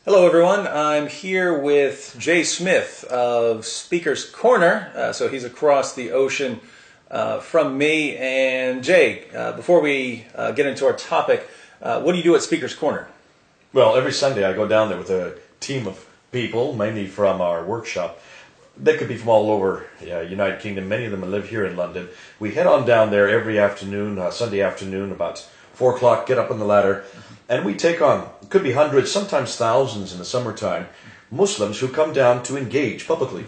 Hello, everyone. I'm here with Jay Smith of Speaker's Corner. So he's across the ocean from me. And Jay, before we get into our topic, what do you do at Speaker's Corner? Well, every Sunday I go down there with a team of people, mainly from our workshop. They could be from all over United Kingdom. Many of them live here in London. We head on down there every afternoon, Sunday afternoon, about 4 o'clock, get up on the ladder, and we take on, it could be hundreds, sometimes thousands in the summertime, Muslims who come down to engage publicly.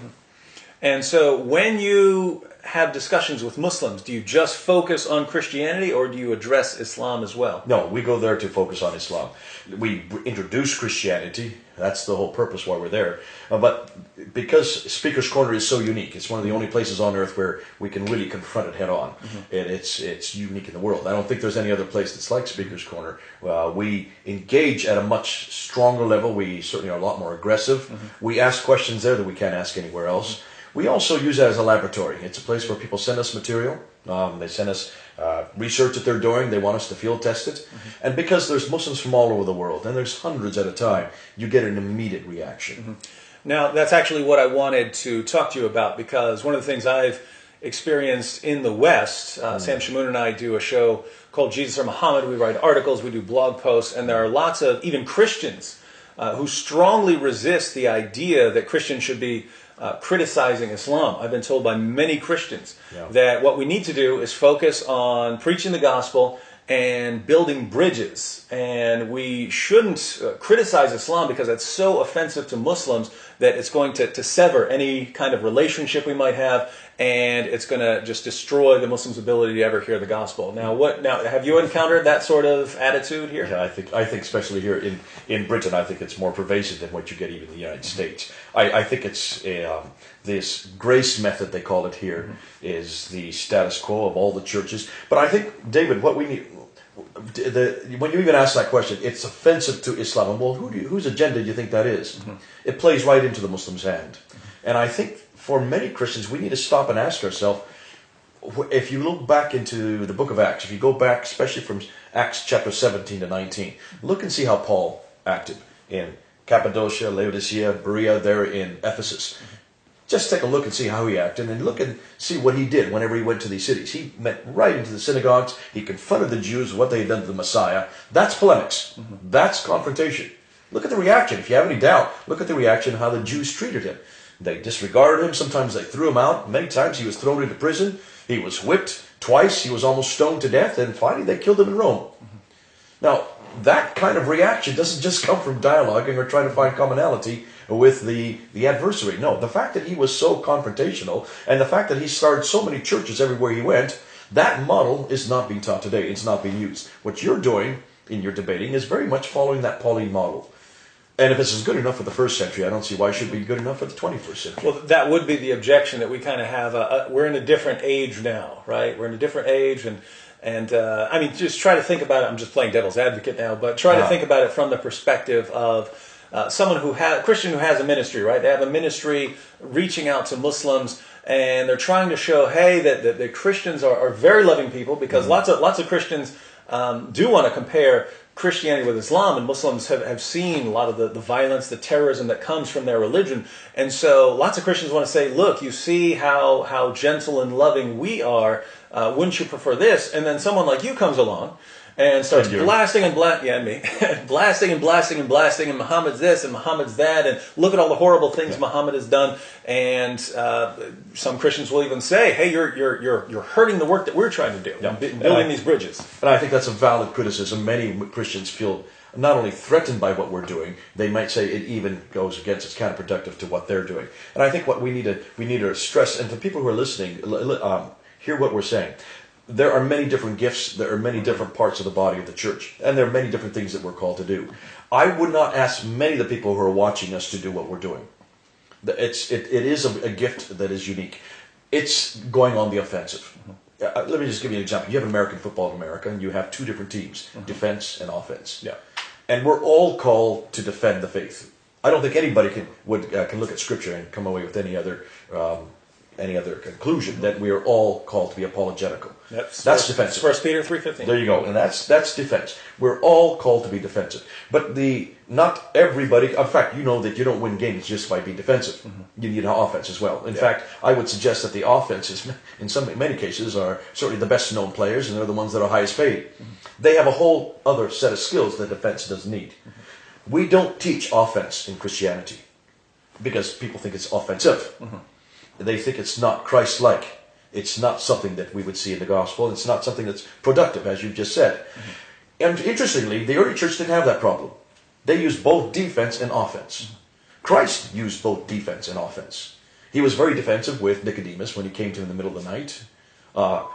And so when you have discussions with Muslims, do you just focus on Christianity or do you address Islam as well? No, we go there to focus on Islam. We introduce Christianity. That's the whole purpose why we're there. But because Speaker's Corner is so unique, it's one of the only places on earth where we can really confront it head on. It's unique in the world. I don't think there's any other place that's like Speaker's Corner. We engage at a much stronger level. We certainly are a lot more aggressive. We ask questions there that we can't ask anywhere else. We also use it as a laboratory. It's a place where people send us material. They send us research that they're doing. They want us to field test it. And because there's Muslims from all over the world, and there's hundreds at a time, you get an immediate reaction. Now, that's actually what I wanted to talk to you about, because one of the things I've experienced in the West, Sam Shamoon and I do a show called Jesus or Muhammad. We write articles, we do blog posts, and there are lots of even Christians who strongly resist the idea that Christians should be criticizing Islam. I've been told by many Christians that what we need to do is focus on preaching the gospel and building bridges. And we shouldn't criticize Islam because it's so offensive to Muslims that it's going to sever any kind of relationship we might have, and it's going to just destroy the Muslims' ability to ever hear the gospel. Now, have you encountered that sort of attitude here? Yeah, I think especially here in Britain, I think it's more pervasive than what you get even in the United States. I think it's this grace method, they call it here, is the status quo of all the churches. But I think, David, what we need, when you even ask that question, it's offensive to Islam. Well, whose agenda do you think that is? It plays right into the Muslim's hand. And I think for many Christians, we need to stop and ask ourselves, if you look back into the book of Acts, if you go back, especially from Acts chapter 17 to 19, look and see how Paul acted in Cappadocia, Laodicea, Berea, there in Ephesus. Just take a look and see how he acted, and look and see what he did whenever he went to these cities. He went right into the synagogues. He confronted the Jews, what they had done to the Messiah. That's polemics. That's confrontation. Look at the reaction. If you have any doubt, look at the reaction, how the Jews treated him. They disregarded him. Sometimes they threw him out. Many times he was thrown into prison. He was whipped. Twice he was almost stoned to death, and finally they killed him in Rome. Now, that kind of reaction doesn't just come from dialoguing or trying to find commonality with the adversary. No, the fact that he was so confrontational and the fact that he started so many churches everywhere he went, that model is not being taught today. It's not being used. What you're doing in your debating is very much following that Pauline model. And if this is good enough for the first century, I don't see why it should be good enough for the 21st century. Well, that would be the objection that we kind of have. We're in a different age now, right? We're in a different age, and I mean, just try to think about it. I'm just playing devil's advocate now, but try to think about it from the perspective of someone Christian who has a ministry, right? They have a ministry reaching out to Muslims, and they're trying to show, hey, that the Christians are very loving people, because lots of Christians do want to compare Christianity with Islam, and Muslims have seen a lot of the violence, the terrorism that comes from their religion. And so lots of Christians want to say, look, you see how gentle and loving we are. Wouldn't you prefer this? And then someone like you comes along and starts blasting and blasting and Muhammad's this and Muhammad's that, and look at all the horrible things Muhammad has done. And some Christians will even say, hey, you're hurting the work that we're trying to do, building these bridges. And I think that's a valid criticism. Many Christians feel not only threatened by what we're doing, they might say it even goes against, it's counterproductive to what they're doing. And I think what we need to stress, and for people who are listening, hear what we're saying. There are many different gifts. There are many different parts of the body of the church. And there are many different things that we're called to do. I would not ask many of the people who are watching us to do what we're doing. It is a gift that is unique. It's going on the offensive. Let me just give you an example. You have American football in America, and you have two different teams, defense and offense. Yeah. And we're all called to defend the faith. I don't think anybody can look at Scripture and come away with any other any other conclusion, that we are all called to be apologetical. That's defensive. 1 Peter 3:15. There you go, and that's defense. We're all called to be defensive, but not everybody. In fact, you know that you don't win games just by being defensive. You need an offense as well. In fact, I would suggest that the offenses, in many cases, are certainly the best known players, and they're the ones that are highest paid. They have a whole other set of skills that defense doesn't need. We don't teach offense in Christianity because people think it's offensive. They think it's not Christ-like. It's not something that we would see in the gospel. It's not something that's productive, as you've just said. And interestingly, the early church didn't have that problem. They used both defense and offense. Christ used both defense and offense. He was very defensive with Nicodemus when he came to him in the middle of the night.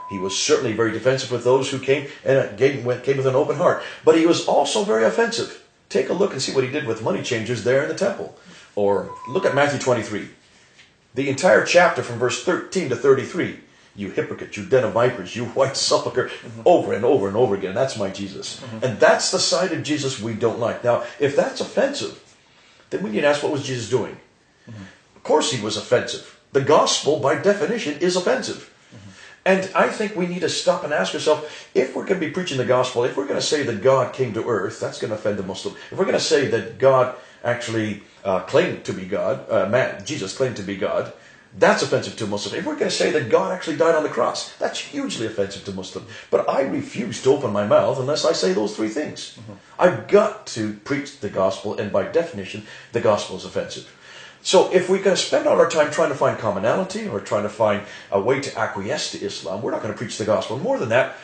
He was certainly very defensive with those who came and came with an open heart. But he was also very offensive. Take a look and see what he did with money changers there in the temple. Or look at Matthew 23. The entire chapter from verse 13 to 33. You hypocrite, you den of vipers, you white sepulchre, over and over and over again. That's my Jesus. And that's the side of Jesus we don't like. Now, if that's offensive, then we need to ask, what was Jesus doing? Of course he was offensive. The gospel, by definition, is offensive. And I think we need to stop and ask ourselves, if we're going to be preaching the gospel, if we're going to say that God came to earth, that's going to offend the Muslim. If we're going to say that God actually claimed to be God, Jesus claimed to be God, that's offensive to Muslims. If we're going to say that God actually died on the cross, that's hugely offensive to Muslims. But I refuse to open my mouth unless I say those three things. I've got to preach the gospel, and by definition, the gospel is offensive. So if we're going to spend all our time trying to find commonality or trying to find a way to acquiesce to Islam, we're not going to preach the gospel. More than that,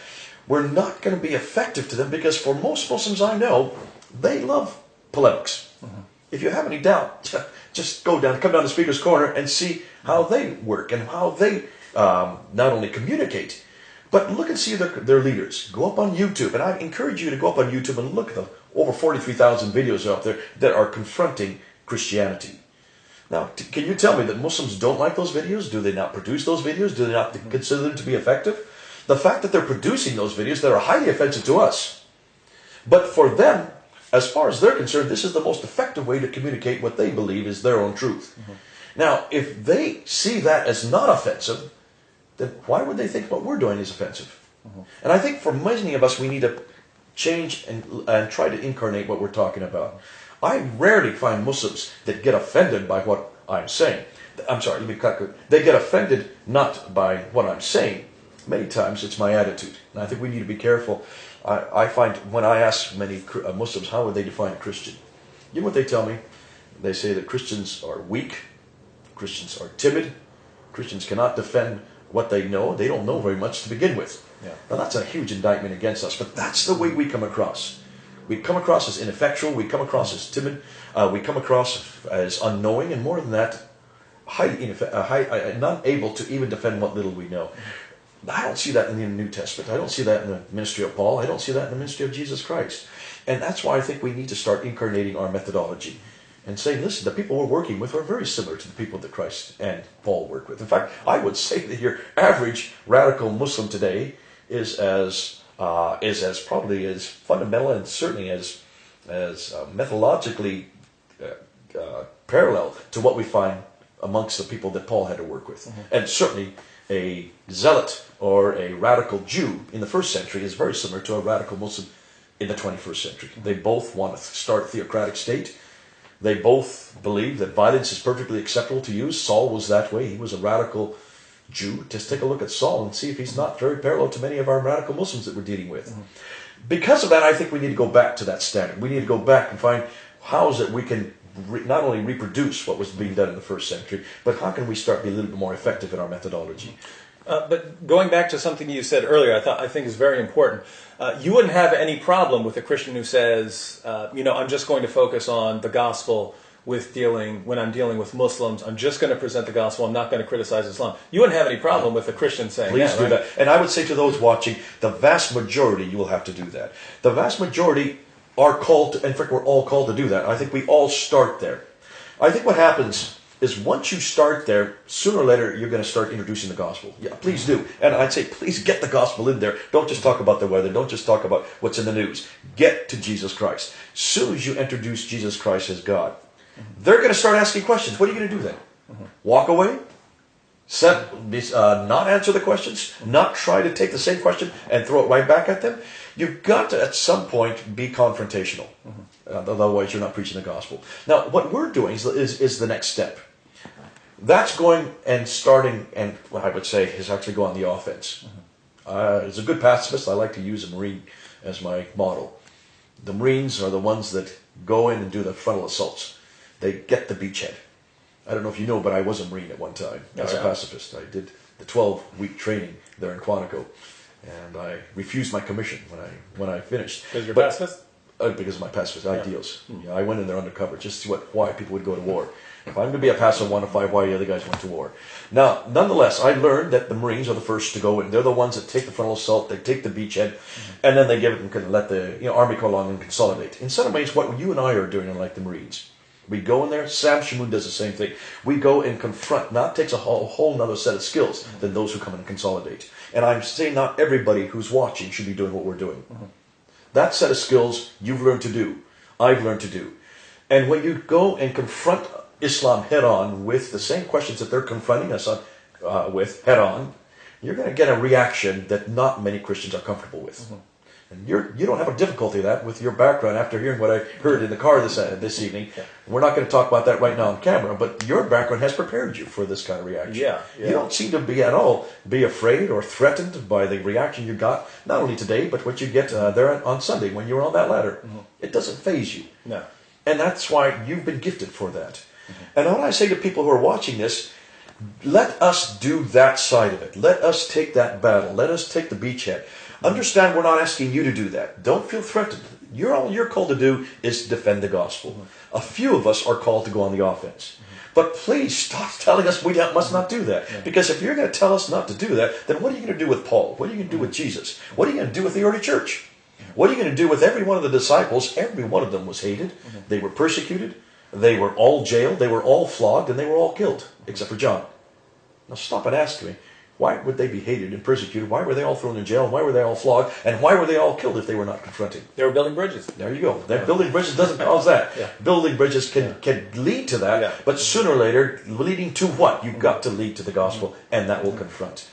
we're not going to be effective to them, because for most Muslims I know, they love polemics. If you have any doubt, just come down the speaker's corner and see how they work and how they not only communicate, but look and see their leaders. Go up on YouTube, and I encourage you to go up on YouTube and look at the over 43,000 videos out there that are confronting Christianity. Now, can you tell me that Muslims don't like those videos? Do they not produce those videos? Do they not consider them to be effective? The fact that they're producing those videos that are highly offensive to us, but for them, as far as they're concerned, this is the most effective way to communicate what they believe is their own truth. Now, if they see that as not offensive, then why would they think what we're doing is offensive? And I think for many of us, we need to change and try to incarnate what we're talking about. I rarely find Muslims that get offended by what I'm saying. I'm sorry, they get offended not by what I'm saying. Many times it's my attitude. And I think we need to be careful. I find when I ask many Muslims, how would they define a Christian? You know what they tell me? They say that Christians are weak, Christians are timid, Christians cannot defend what they know. They don't know very much to begin with. Now that's a huge indictment against us, but that's the way we come across. We come across as ineffectual, we come across as timid, we come across as unknowing, and more than that, not able to even defend what little we know. I don't see that in the New Testament. I don't see that in the ministry of Paul. I don't see that in the ministry of Jesus Christ. And that's why I think we need to start incarnating our methodology and saying, listen, the people we're working with are very similar to the people that Christ and Paul worked with. In fact, I would say that your average radical Muslim today is as probably as fundamental and certainly as methodologically parallel to what we find amongst the people that Paul had to work with. And certainly a zealot or a radical Jew in the first century is very similar to a radical Muslim in the 21st century. They both want to start a theocratic state. They both believe that violence is perfectly acceptable to use. Saul was that way. He was a radical Jew. Just take a look at Saul and see if he's not very parallel to many of our radical Muslims that we're dealing with. Because of that, I think we need to go back to that standard. We need to go back and find how is it we can not only reproduce what was being done in the first century, but how can we start being a little bit more effective in our methodology? But going back to something you said earlier, I think is very important. You wouldn't have any problem with a Christian who says, I'm just going to focus on the gospel when I'm dealing with Muslims. I'm just going to present the gospel. I'm not going to criticize Islam. You wouldn't have any problem with a Christian saying Please do right? that. And I would say to those watching, the vast majority, you will have to do that. The vast majority are called to, in fact, we're all called to do that. I think we all start there. I think what happens is once you start there, sooner or later you're going to start introducing the gospel. Yeah, please do. And I'd say please get the gospel in there. Don't just talk about the weather. Don't just talk about what's in the news. Get to Jesus Christ. As soon as you introduce Jesus Christ as God, they're going to start asking questions. What are you going to do then? Walk away? Not answer the questions, not try to take the same question and throw it right back at them. You've got to, at some point, be confrontational. Otherwise, you're not preaching the gospel. Now, what we're doing is the next step. That's going and starting, and what I would say is actually go on the offense. As a good pacifist, I like to use a Marine as my model. The Marines are the ones that go in and do the frontal assaults. They get the beachhead. I don't know if you know, but I was a Marine at one time as a pacifist. I did the 12-week training there in Quantico, and I refused my commission when I finished. Because you're pacifist? Because of my pacifist ideals. Yeah, I went in there undercover just to see why people would go to war. If I'm going to be a pacifist, I want to find why the other guys went to war. Now, nonetheless, I learned that the Marines are the first to go in. They're the ones that take the frontal assault, they take the beachhead, and then they give it and can let the Army come along and consolidate. In some ways, what you and I are doing, unlike the Marines, we go in there. Sam Shamoun does the same thing. We go and confront. Now, it takes a whole nother set of skills than those who come in and consolidate. And I'm saying not everybody who's watching should be doing what we're doing. That set of skills you've learned to do, I've learned to do. And when you go and confront Islam head-on with the same questions that they're confronting us with head-on, you're going to get a reaction that not many Christians are comfortable with. And you don't have a difficulty of that with your background after hearing what I heard in the car this evening. We're not going to talk about that right now on camera, but your background has prepared you for this kind of reaction. You don't seem to be at all afraid or threatened by the reaction you got, not only today, but what you get there on Sunday when you were on that ladder. It doesn't faze you. No. And that's why you've been gifted for that. And when I say to people who are watching this, let us do that side of it. Let us take that battle. Let us take the beachhead. Understand we're not asking you to do that. Don't feel threatened. All you're called to do is defend the gospel. A few of us are called to go on the offense. But please stop telling us we must not do that. Because if you're going to tell us not to do that, then what are you going to do with Paul? What are you going to do with Jesus? What are you going to do with the early church? What are you going to do with every one of the disciples? Every one of them was hated. They were persecuted. They were all jailed. They were all flogged. And they were all killed, except for John. Now stop and ask me. Why would they be hated and persecuted? Why were they all thrown in jail? Why were they all flogged? And why were they all killed if they were not confronting? They were building bridges. There you go. Building bridges doesn't cause that. Building bridges can lead to that, but sooner or later, leading to what? You've got to lead to the gospel, and that will confront.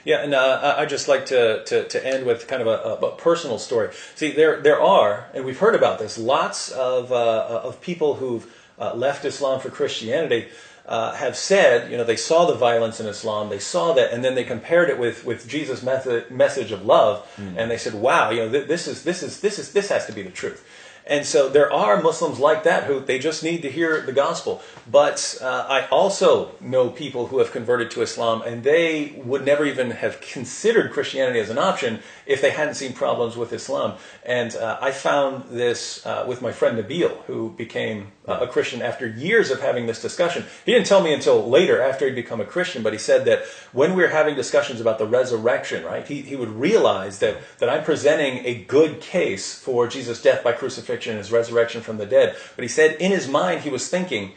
Yeah, and I'd just like to end with kind of a personal story. See, there are, and we've heard about this, lots of people who've left Islam for Christianity have said, they saw the violence in Islam, they saw that, and then they compared it with Jesus' message of love, and they said, "Wow, this has to be the truth." And so there are Muslims like that who they just need to hear the gospel. But I also know people who have converted to Islam, and they would never even have considered Christianity as an option if they hadn't seen problems with Islam. And I found this with my friend Nabil, who became a Christian after years of having this discussion. He didn't tell me until later, after he'd become a Christian, but he said that when we were having discussions about the resurrection, right, he would realize that I'm presenting a good case for Jesus' death by crucifixion and his resurrection from the dead. But he said in his mind he was thinking,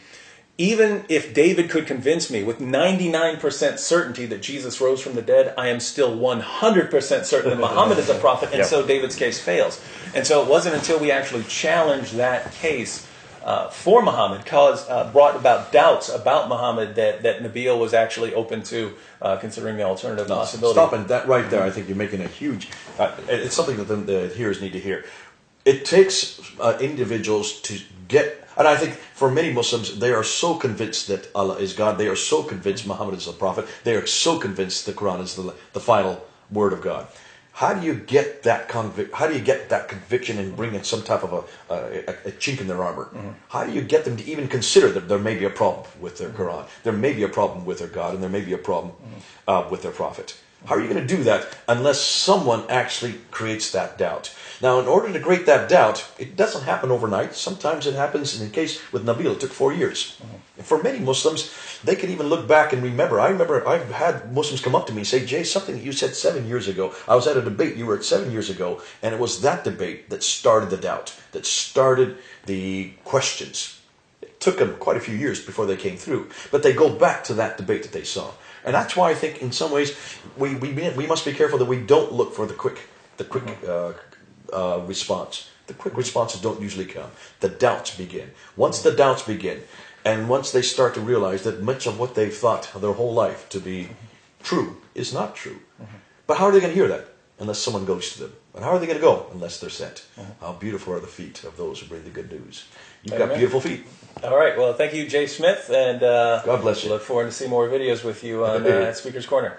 even if David could convince me with 99% certainty that Jesus rose from the dead, I am still 100% certain that Muhammad is a prophet, and so David's case fails. And so it wasn't until we actually challenged that case for Muhammad, brought about doubts about Muhammad, that Nabil was actually open to considering the alternative possibility. Stopping that right there, I think you're making a huge... it's something that the hearers need to hear. It takes individuals to get... And I think for many Muslims, they are so convinced that Allah is God. They are so convinced Muhammad is a prophet. They are so convinced the Quran is the final word of God. How do you get that conviction and bring in some type of a chink in their armor? How do you get them to even consider that there may be a problem with their Quran, there may be a problem with their God, and there may be a problem with their prophet? How are you going to do that unless someone actually creates that doubt? Now, in order to create that doubt, it doesn't happen overnight. Sometimes it happens, in the case with Nabil, it took 4 years. And for many Muslims, they can even look back and remember. I remember I've had Muslims come up to me and say, "Jay, something you said 7 years ago. I was at a debate you were at 7 years ago, and it was that debate that started the doubt, that started the questions." It took them quite a few years before they came through. But they go back to that debate that they saw. And that's why I think in some ways we must be careful that we don't look for the quick response. The quick responses don't usually come. The doubts begin. Once the doubts begin, And once they start to realize that much of what they've thought their whole life to be true is not true. But how are they going to hear that unless someone goes to them? And how are they going to go unless they're sent? How beautiful are the feet of those who bring the good news. You've got beautiful feet. All right. Well, thank you, Jay Smith. And God bless you. Look forward to see more videos with you on Speaker's Corner.